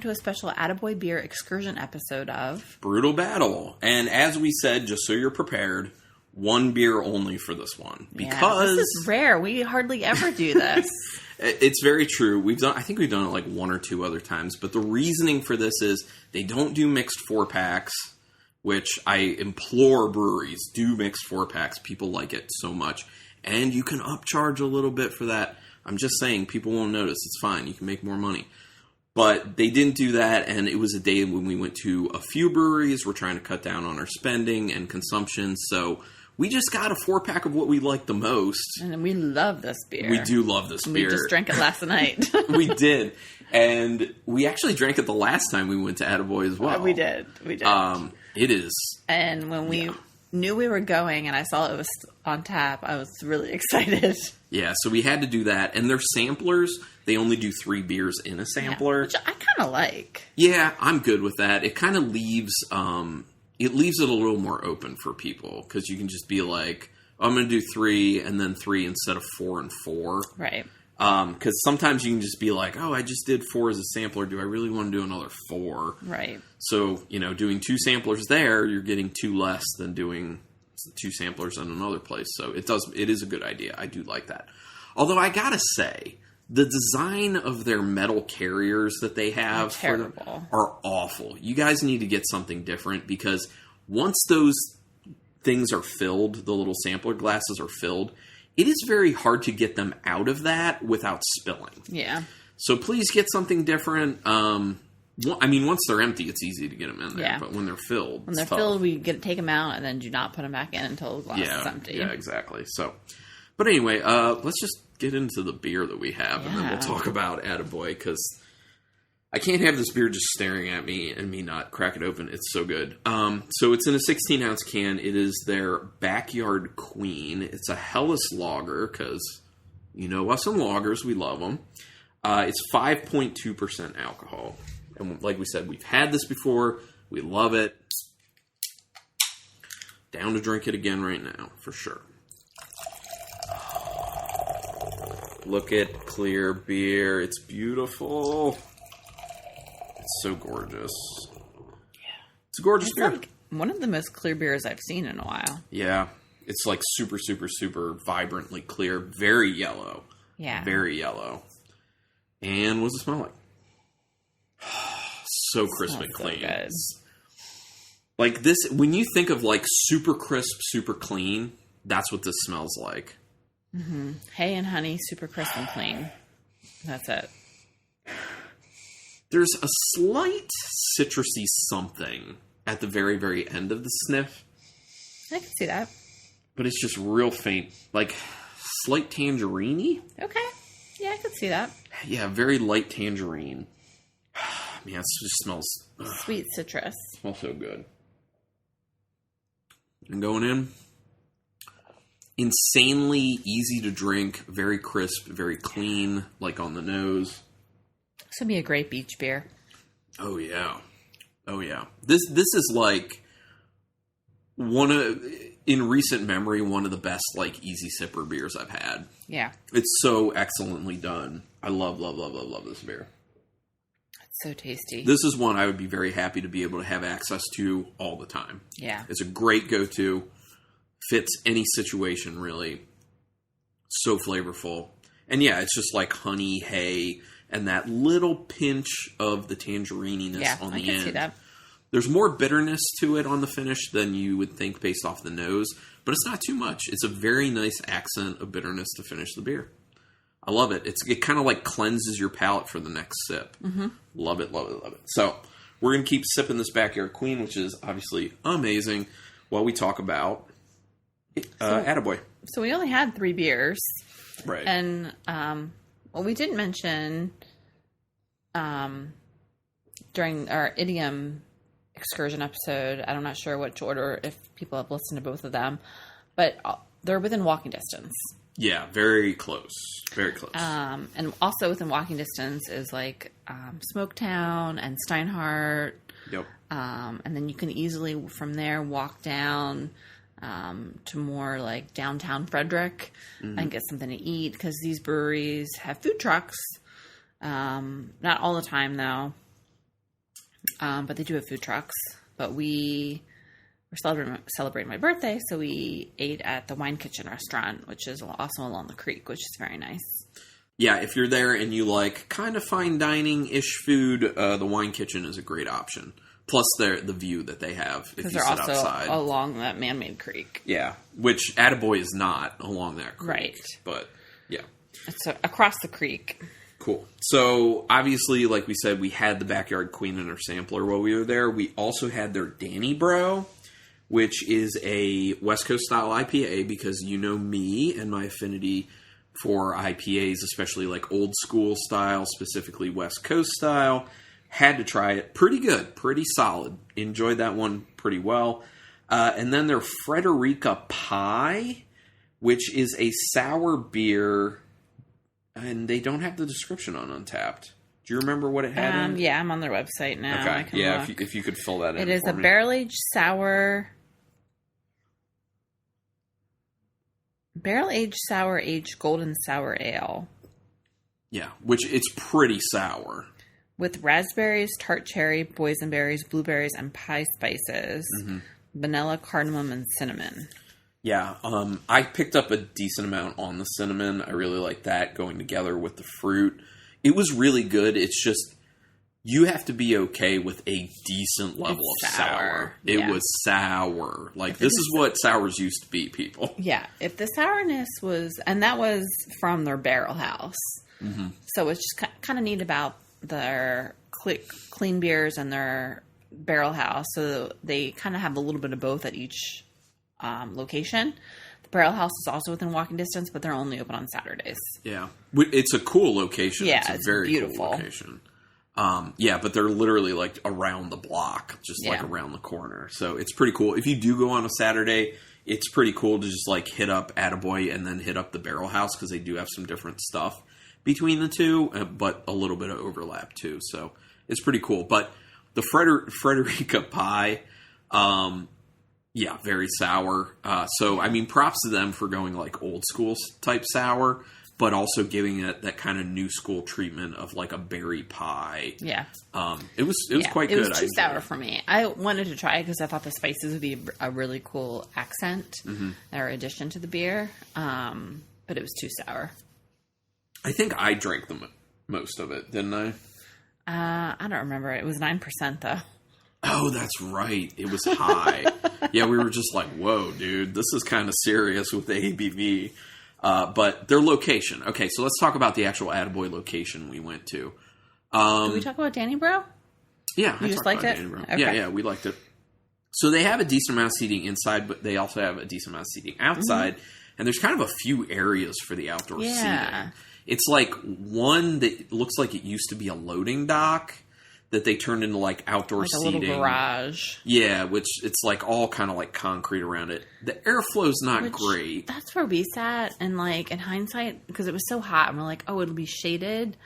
welcome to a special Attaboy Beer Excursion episode of Brutal Battle. And as we said, just so you're prepared, one beer only for this one. Because this is rare. We hardly ever do this. It's very true. I think we've done it like one or two other times, but the reasoning for this is they don't do mixed 4-packs, which I implore breweries, do mixed 4-packs. People like it so much. And you can upcharge a little bit for that. I'm just saying, people won't notice. It's fine. You can make more money. But they didn't do that, and it was a day when we went to a few breweries. We're trying to cut down on our spending and consumption, so we just got a 4-pack of what we like the most. And we love this beer. We do love this beer. We just drank it last night. We did. And we actually drank it the last time we went to Attaboy as well. We did. It is. And when we knew we were going and I saw it was on tap, I was really excited. Yeah, so we had to do that. And their samplers, they only do 3 beers in a sampler. Which I kind of like. Yeah, I'm good with that. It kind of leaves it a little more open for people. Because you can just be like, I'm going to do 3 and then 3 instead of 4 and 4. Right. Because sometimes you can just be like, oh, I just did 4 as a sampler. Do I really want to do another 4? Right. So, doing 2 samplers there, you're getting 2 less than doing 2 samplers in another place. So it is a good idea. I do like that. Although I gotta say, the design of their metal carriers that they have are awful. You guys need to get something different because once those things are filled, the little sampler glasses are filled, it is very hard to get them out of that without spilling. Yeah. So please get something different. Once they're empty, it's easy to get them in there. Yeah. But when they're filled, it's tough. We take them out and then do not put them back in until the glass is empty. Yeah, exactly. So, but anyway, let's just get into the beer that we have, and then we'll talk about Attaboy, because I can't have this beer just staring at me and me not crack it open. It's so good. So it's in a 16-ounce can. It is their Backyard Queen. It's a Helles lager, because you know us and lagers, we love them. It's 5.2% alcohol. And like we said, we've had this before. We love it. Down to drink it again right now, for sure. Look at clear beer. It's beautiful. It's so gorgeous. Yeah. It's a gorgeous beer. Like one of the most clear beers I've seen in a while. Yeah. It's like super, super, super vibrantly clear. Very yellow. Yeah. Very yellow. And what does it smell like? So crisp and clean. So like this, when you think of like super crisp, super clean, that's what this smells like. Mm-hmm. Hay and honey, super crisp and clean. That's it. There's a slight citrusy something at the very, very end of the sniff. I can see that. But it's just real faint. Like slight tangerine-y. Okay. Yeah, I could see that. Yeah, very light tangerine. Man, it just smells... Sweet citrus. Smells so good. And going in, insanely easy to drink, very crisp, very clean, like on the nose. This would be a great beach beer. Oh, yeah. Oh, yeah. This is like in recent memory, one of the best like easy sipper beers I've had. Yeah. It's so excellently done. I love, love, love, love, love this beer. So tasty. This is one I would be very happy to be able to have access to all the time. Yeah. It's a great go-to. Fits any situation, really. So flavorful. And yeah, it's just like honey, hay, and that little pinch of the tangerininess on the end. Yeah, I can see that. There's more bitterness to it on the finish than you would think based off the nose, but it's not too much. It's a very nice accent of bitterness to finish the beer. I love it. It kind of like cleanses your palate for the next sip. Mm-hmm. Love it, love it, love it. So we're going to keep sipping this Backyard Queen, which is obviously amazing, while we talk about Attaboy. So we only had 3 beers. Right. And we didn't mention during our idiom excursion episode, I'm not sure which order, if people have listened to both of them, but they're within walking distance. Yeah, very close. Very close. And also within walking distance is like Smoketown and Steinhardt. Yep. And then you can easily from there walk down to more like downtown Frederick and get something to eat, because these breweries have food trucks. Not all the time though. but they do have food trucks. But we were celebrating my birthday, so we ate at the Wine Kitchen restaurant, which is also along the creek, which is very nice. Yeah, if you're there and you like kind of fine dining-ish food, the Wine Kitchen is a great option. Plus the view that they have if you sit outside. Because they're also along that man-made creek. Yeah, which Attaboy is not along that creek. Right. But, yeah. It's across the creek. Cool. So, obviously, like we said, we had the Backyard Queen in our sampler while we were there. We also had their Danny Bro, which is a West Coast style IPA, because you know me and my affinity for IPAs, especially like old school style, specifically West Coast style. Had to try it. Pretty good. Pretty solid. Enjoyed that one pretty well. And then their Frederica Pie, which is a sour beer, and they don't have the description on Untapped. Do you remember what it had in? Yeah, I'm on their website now. Okay. I can yeah, look. if you could fill that in. It is a barrel-aged sour aged golden sour ale. Yeah, which it's pretty sour. With raspberries, tart cherry, boysenberries, blueberries, and pie spices, vanilla, cardamom, and cinnamon. Yeah, I picked up a decent amount on the cinnamon. I really like that going together with the fruit. It was really good. It's just, you have to be okay with a decent level of sour. It was sour. Like, this is what sours used to be, people. Yeah, if the sourness was, and that was from their barrel house. Mm-hmm. So it's just kind of neat about their clean beers and their barrel house. So they kind of have a little bit of both at each location. The barrel house is also within walking distance, but they're only open on Saturdays. Yeah. It's a cool location. Yeah, it's a very beautiful. Cool location. Yeah, but they're literally like around the block, just like around the corner. So it's pretty cool. If you do go on a Saturday, it's pretty cool to just like hit up Attaboy and then hit up the barrel house, because they do have some different stuff between the two, but a little bit of overlap too. So it's pretty cool. But the Frederica Pie, yeah, very sour. So, I mean, props to them for going like old school type sour, but also giving it that kind of new school treatment of like a berry pie. Yeah. It was quite good. It was too sour for me. I wanted to try it because I thought the spices would be a really cool accent or addition to the beer. But it was too sour. I think I drank most of it, didn't I? I don't remember. It was 9% though. Oh, that's right. It was high. Yeah, we were just like, whoa, dude, this is kind of serious with the ABV. But their location. Okay, so let's talk about the actual Attaboy location we went to. Did we talk about Danny Bro? Yeah. You just liked it? Okay. Yeah, we liked it. So they have a decent amount of seating inside, but they also have a decent amount of seating outside. Mm-hmm. And there's kind of a few areas for the outdoor seating. It's like one that looks like it used to be a loading dock that they turned into like outdoor seating. A little garage. Yeah, which it's like all kind of like concrete around it. The airflow's not great. That's where we sat, and like in hindsight, because it was so hot, and we're like, oh, it'll be shaded.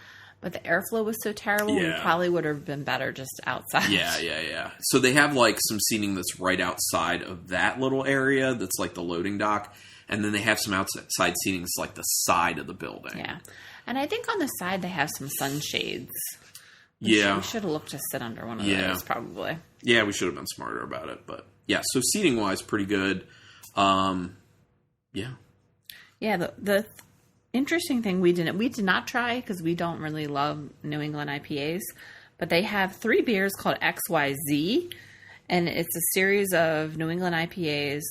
But the airflow was so terrible, we probably would have been better just outside. Yeah. So they have like some seating that's right outside of that little area that's like the loading dock. And then they have some outside seating that's like the side of the building. Yeah. And I think on the side they have some sunshades. We should have looked to sit under one of those, probably. Yeah, we should have been smarter about it. But yeah, so seating-wise, pretty good. Yeah. Yeah, the interesting thing we did not try, because we don't really love New England IPAs, but they have 3 beers called XYZ, and it's a series of New England IPAs.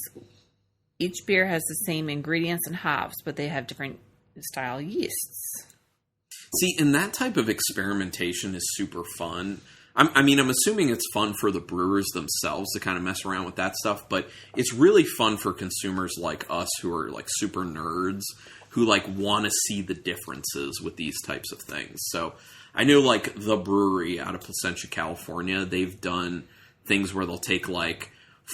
Each beer has the same ingredients and hops, but they have different style yeasts. See, and that type of experimentation is super fun. I'm assuming it's fun for the brewers themselves to kind of mess around with that stuff, but it's really fun for consumers like us who are like super nerds who like want to see the differences with these types of things. So I know like The Brewery out of Placentia, California, they've done things where they'll take like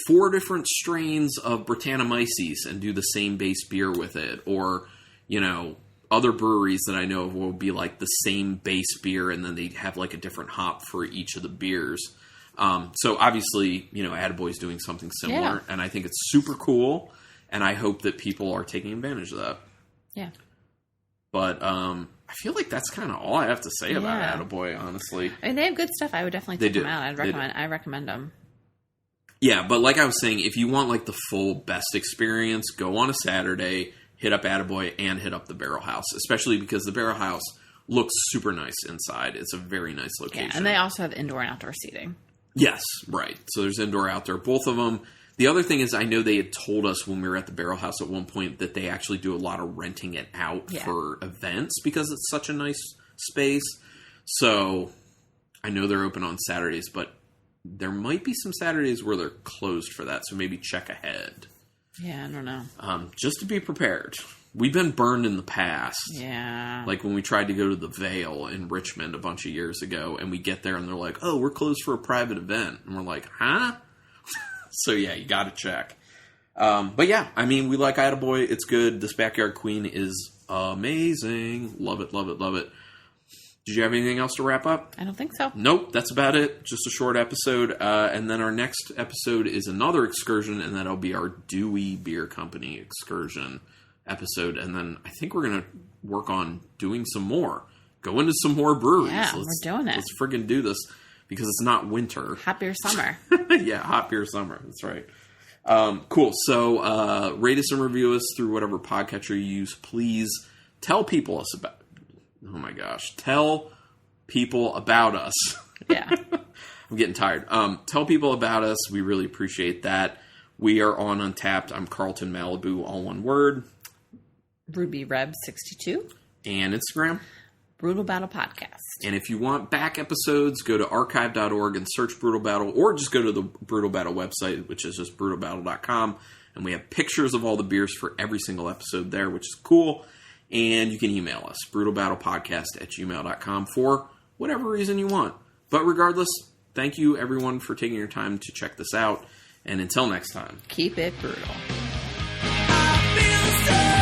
4 different strains of Brettanomyces and do the same base beer with it. Or, you know, other breweries that I know of will be like the same base beer and then they have like a different hop for each of the beers. So obviously, you know, Attaboy's doing something similar and I think it's super cool and I hope that people are taking advantage of that. Yeah. But, I feel like that's kind of all I have to say about Attaboy, honestly. I mean, they have good stuff. I would definitely check them out. I recommend them. Yeah, but like I was saying, if you want like the full best experience, go on a Saturday, hit up Attaboy, and hit up the Barrel House, especially because the Barrel House looks super nice inside. It's a very nice location. Yeah, and they also have indoor and outdoor seating. Yes, right. So there's indoor, outdoor, both of them. The other thing is I know they had told us when we were at the Barrel House at one point that they actually do a lot of renting it out for events because it's such a nice space. So I know they're open on Saturdays, but there might be some Saturdays where they're closed for that. So maybe check ahead. Yeah, I don't know. Just to be prepared. We've been burned in the past. Yeah. Like when we tried to go to the Vale in Richmond a bunch of years ago, and we get there and they're like, oh, we're closed for a private event. And we're like, huh? So yeah, you got to check. But yeah, I mean, we like Attaboy. It's good. This Backyard Queen is amazing. Love it, love it, love it. Did you have anything else to wrap up? I don't think so. Nope, that's about it. Just a short episode. And then our next episode is another excursion, and that'll be our Dewey Beer Company excursion episode. And then I think we're going to work on doing some more. Go into some more breweries. Yeah, we're doing it. Let's friggin' do this because it's not winter. Hot beer summer. Yeah, hot beer summer. That's right. Cool. So rate us and review us through whatever podcatcher you use. Please tell people us about. Oh my gosh. Tell people about us. Yeah. I'm getting tired. Tell people about us. We really appreciate that. We are on Untapped. I'm Carlton Malibu, all one word. Ruby Reb 62. And Instagram. Brutal Battle Podcast. And if you want back episodes, go to archive.org and search Brutal Battle, or just go to the Brutal Battle website, which is just brutalbattle.com. And we have pictures of all the beers for every single episode there, which is cool. And you can email us, brutalbattlepodcast@gmail.com, for whatever reason you want. But regardless, thank you everyone for taking your time to check this out. And until next time, keep it brutal. I feel so